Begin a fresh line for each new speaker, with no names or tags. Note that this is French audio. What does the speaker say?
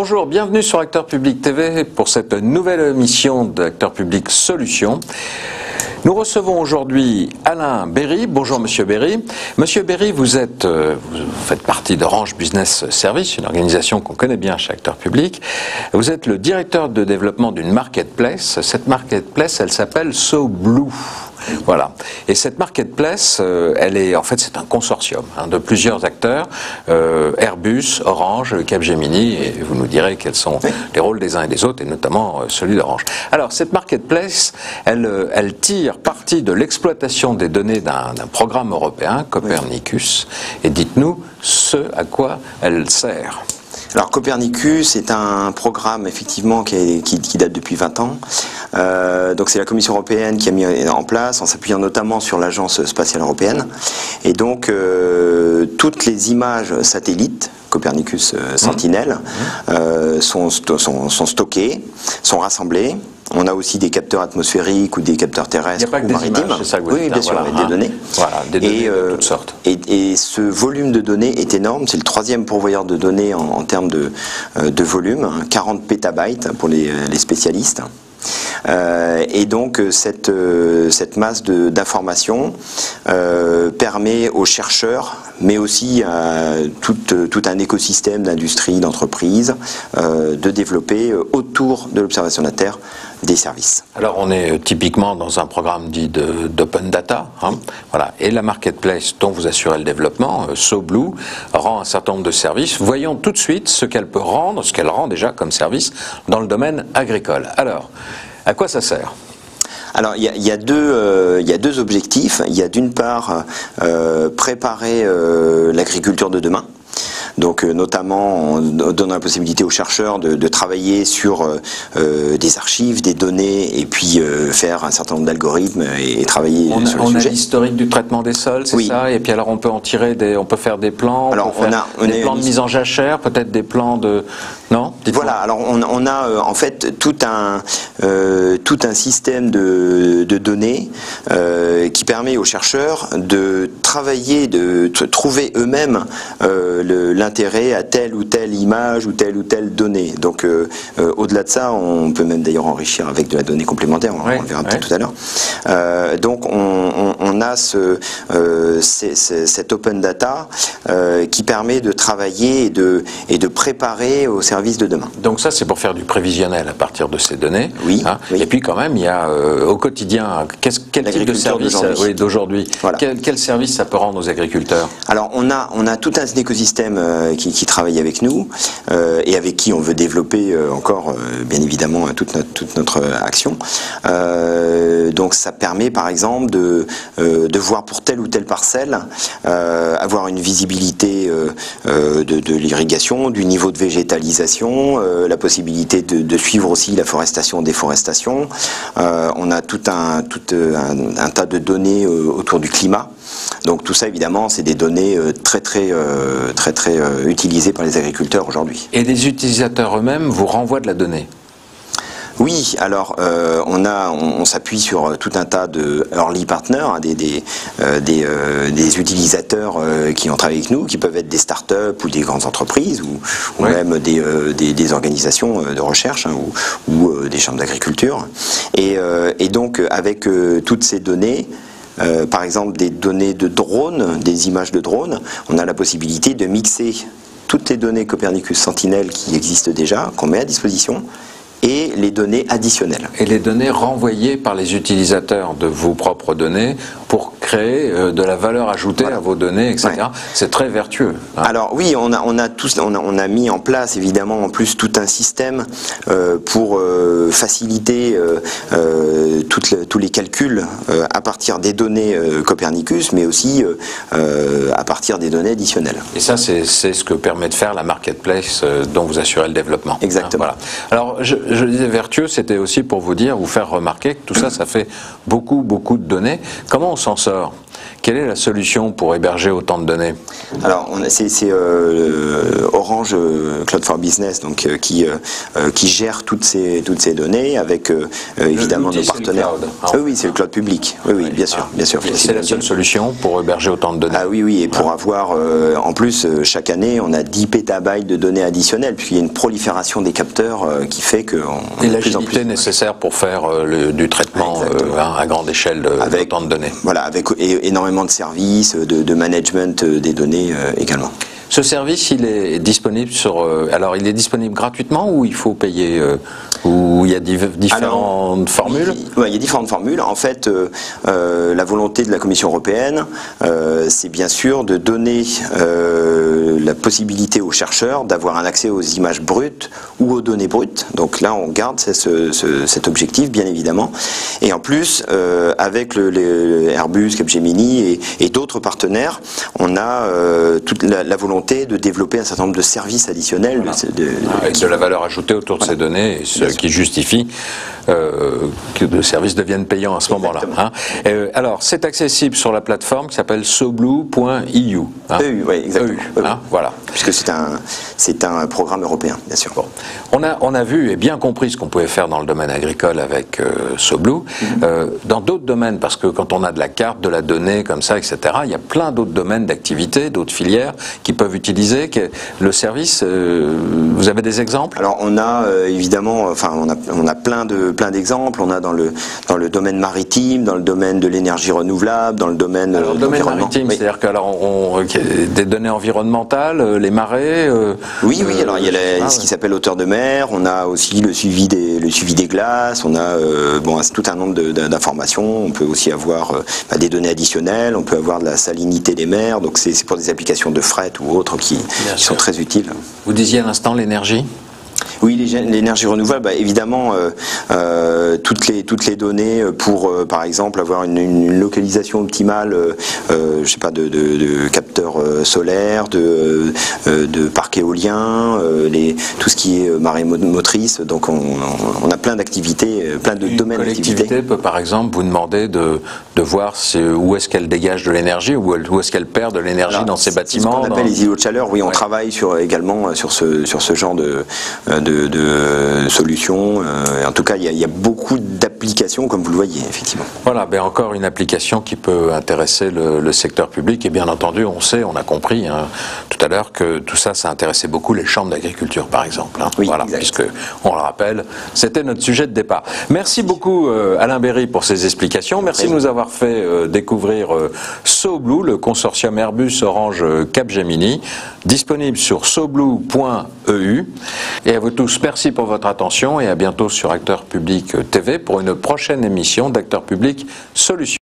Bonjour, bienvenue sur Acteur Public TV pour cette nouvelle émission d'Acteur Public Solutions. Nous recevons aujourd'hui Alain Berry. Bonjour Monsieur Berry. Monsieur Berry, vous faites partie d'Orange Business Service, une organisation qu'on connaît bien chez Acteur Public. Vous êtes le directeur de développement d'une marketplace. Cette marketplace, elle s'appelle SoBlue. Voilà. Et cette marketplace, c'est un consortium de plusieurs acteurs, Airbus, Orange, Capgemini, et vous nous direz quels sont les rôles des uns et des autres, et notamment celui d'Orange. Alors, cette marketplace, elle tire parti de l'exploitation des données d'un programme européen, Copernicus, et dites-nous ce à quoi elle sert.
Alors Copernicus est un programme effectivement qui date depuis 20 ans. Donc c'est la Commission européenne qui a mis en place en s'appuyant notamment sur l'Agence spatiale européenne. Et donc toutes les images satellites Copernicus Sentinel sont stockées, sont rassemblées. On a aussi des capteurs atmosphériques ou des capteurs terrestres ou maritimes.
C'est ça que vous dites,
bien sûr, des données.
Voilà, des données de toutes sortes.
Et ce volume de données est énorme. C'est le troisième pourvoyeur de données en termes de volume, 40 pétabytes pour les spécialistes. Et donc cette masse d'informations permet aux chercheurs, mais aussi à tout un écosystème d'industrie, d'entreprises, de développer autour de l'observation de la Terre des services.
Alors on est typiquement dans un programme dit d'open data, voilà. Et la marketplace dont vous assurez le développement, SoBlue, rend un certain nombre de services. Voyons tout de suite ce qu'elle peut rendre, ce qu'elle rend déjà comme service dans le domaine agricole. Alors, à quoi ça sert ?
Alors il y a deux objectifs. Il y a d'une part préparer l'agriculture de demain. Donc notamment en donnant la possibilité aux chercheurs de travailler sur des archives, des données, et puis faire un certain nombre d'algorithmes et travailler sur le sujet.
On a l'historique du traitement des sols, c'est ça. Et puis alors on peut en tirer on peut faire des plans,
alors,
on des plans de mise en jachère, peut-être des plans de... Non ?
Voilà, alors on a en fait tout un système de données qui permet aux chercheurs de travailler, de trouver eux-mêmes l'intérêt à telle ou telle image ou telle donnée. Donc au-delà de ça, on peut même d'ailleurs enrichir avec de la donnée complémentaire, on le verra peut-être tout à l'heure. Donc on a cet open data qui permet de travailler et de préparer au service de demain.
Donc ça c'est pour faire du prévisionnel à partir de ces données.
Oui.
Et puis quand même il y a au quotidien quel type de service d'aujourd'hui. Voilà. Quel service ça peut rendre aux agriculteurs?
Alors on a tout un écosystème qui travaille avec nous et avec qui on veut développer encore bien évidemment toute notre action. Donc ça permet par exemple de voir pour telle ou telle parcelle avoir une visibilité de l'irrigation, du niveau de végétalisation, la possibilité de suivre aussi la forestation, déforestation. On a tout un tas de données autour du climat. Donc tout ça évidemment c'est des données très utilisées par les agriculteurs aujourd'hui.
Et les utilisateurs eux-mêmes vous renvoient de la donnée?
Oui, alors on s'appuie sur tout un tas de early partners, des utilisateurs qui ont travaillé avec nous, qui peuvent être des startups ou des grandes entreprises ou même des organisations de recherche ou des chambres d'agriculture. Et donc avec toutes ces données, par exemple des données de drones, des images de drones, on a la possibilité de mixer toutes les données Copernicus Sentinel qui existent déjà, qu'on met à disposition, et les données additionnelles.
Et les données renvoyées par les utilisateurs de vos propres données pour créer de la valeur ajoutée à vos données, etc. C'est très vertueux.
Alors oui, on a mis en place évidemment en plus tout un système pour faciliter tous les calculs à partir des données Copernicus, mais aussi à partir des données additionnelles.
Et ça, c'est ce que permet de faire la marketplace dont vous assurez le développement.
Exactement.
Voilà. Alors, je disais vertueux, c'était aussi pour vous dire, vous faire remarquer que tout ça, ça fait beaucoup de données. Comment on s'en sort? Quelle est la solution pour héberger autant de données?
Alors, c'est Orange Cloud for Business, donc qui gère toutes ces données avec évidemment nos partenaires. Oui, c'est le cloud public. Oui, bien sûr, bien sûr.
C'est la seule solution pour héberger autant de données.
Ah oui, et pour avoir, en plus, chaque année, on a 10 pétabytes de données additionnelles, puisqu'il y a une prolifération des capteurs qui fait qu'on
a de plus en plus nécessaire pour faire du traitement à grande échelle d'autant de données.
Voilà, avec énormément de services, de management des données également.
Ce service, il est disponible alors, il est disponible gratuitement ou il faut payer ou il y a différentes formules?
Il y a différentes formules. En fait, la volonté de la Commission européenne, c'est bien sûr de donner la possibilité aux chercheurs d'avoir un accès aux images brutes ou aux données brutes. Donc là, on garde cet objectif, bien évidemment. Et en plus, avec le Airbus, Capgemini et d'autres partenaires, on a toute la volonté de développer un certain nombre de services additionnels.
Voilà. Avec de la valeur ajoutée autour de ces données, et ce qui justifie que les services deviennent payants à ce moment-là. Hein. Alors, c'est accessible sur la plateforme qui s'appelle soblue.eu. Hein.
Oui, exactement.
Hein, voilà.
Puisque c'est un programme européen, bien sûr.
Bon. On a vu et bien compris ce qu'on pouvait faire dans le domaine agricole avec Soblue. Dans d'autres domaines, parce que quand on a de la carte, de la donnée comme ça, etc., il y a plein d'autres domaines d'activité, d'autres filières qui peuvent utiliser le service. Vous avez des exemples?
Alors on a évidemment, on a plein d'exemples. On a dans le domaine maritime, dans le domaine de l'énergie renouvelable, dans le domaine
de l'environnement. C'est-à-dire que des données environnementales, les marées.
Oui. Alors il y a ce qui s'appelle hauteur de mer. On a aussi le suivi des glaces. On a tout un nombre d'informations. On peut aussi avoir des données additionnelles. On peut avoir de la salinité des mers. Donc c'est pour des applications de fret ou autres qui sont très utiles.
Vous disiez à l'instant l'énergie?
Oui, l'énergie renouvelable, évidemment, toutes les données pour, par exemple, avoir une localisation optimale, je sais pas, de capteurs solaires, de parcs éoliens, tout ce qui est marée motrice. Donc, on a plein d'activités, plein de domaines d'activité.
Une collectivité peut, par exemple, vous demander de voir où est-ce qu'elle dégage de l'énergie, où est-ce qu'elle perd de l'énergie dans ses bâtiments.
C'est ce qu'on appelle les îlots de chaleur. Oui, on travaille également sur ce genre de solutions. En tout cas, il y a beaucoup d'applications, comme vous le voyez, effectivement.
Voilà, encore une application qui peut intéresser le secteur public. Et bien entendu, on a compris tout à l'heure que tout ça, ça intéressait beaucoup les chambres d'agriculture, par exemple.
Oui,
voilà, puisque, on le rappelle, c'était notre sujet de départ. Merci beaucoup, Alain Berry, pour ces explications. Merci de nous avoir fait découvrir Soblue, le consortium Airbus Orange Capgemini, disponible sur soblue.eu. Et à vous tous, merci pour votre attention et à bientôt sur Acteur Public TV pour une prochaine émission d'Acteur Public Solutions.